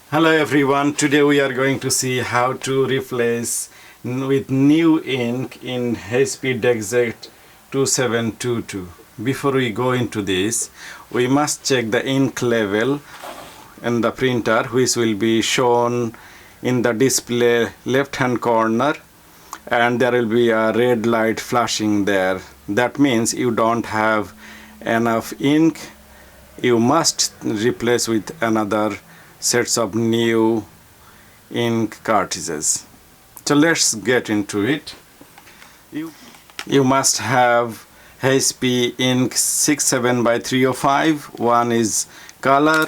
Hello everyone, today we are going to see how to replace with new ink in HP Deskjet 2722. Before we go into this, we must check the ink level in the printer, which will be shown in the display left hand corner, and there will be a red light flashing there. That means you don't have enough ink. You must replace with another sets of new ink cartridges. So let's get into it. You must have HP ink 67 by 305. One is color,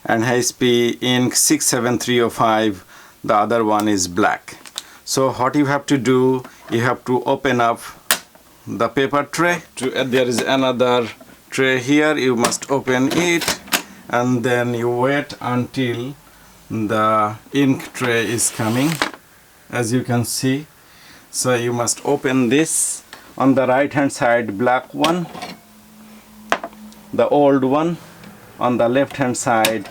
and HP ink 67305. The other one is black. So what you have to do, you have to open up the paper tray. There is another tray here. You must open it, and then you wait until the ink tray is coming, as you can see. So you must open this. On the right hand side, black one, the old one. On the left hand side,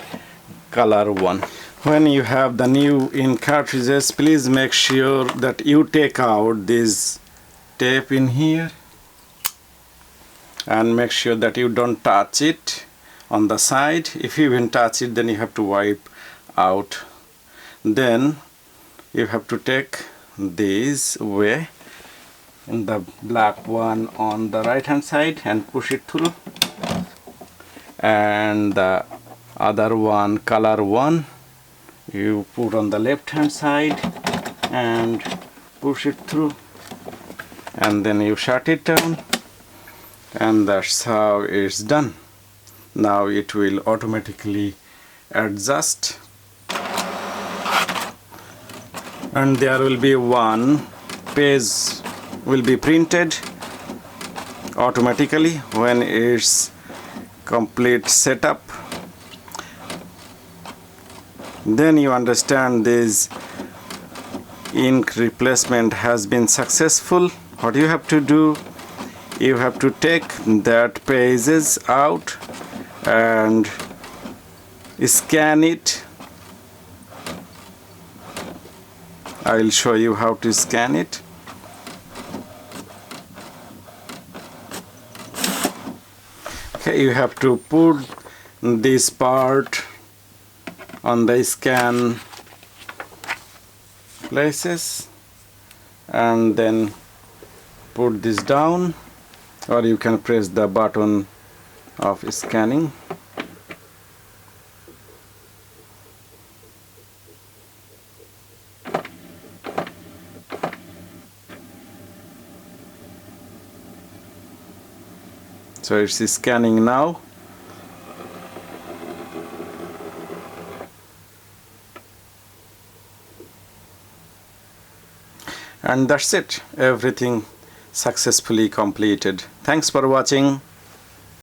color one. When you have the new ink cartridges, please make sure that you take out this tape in here, and make sure that you don't touch it on the side. If you even touch it, then you have to wipe out. Then you have to take this way, in the black one on the right hand side, and push it through, and the other one, color one, you put on the left hand side and push it through, and then you shut it down, and that's how it's done. Now it will automatically adjust, and there will be one page will be printed automatically when it's complete setup. Then you understand this ink replacement has been successful. What you have to do, you have to take that pages out and scan it. I will show you how to scan it. Okay, you have to put this part on the scan places, and then put this down, or you can press the button of scanning. So it's scanning now. And that's it. Everything successfully completed. Thanks for watching.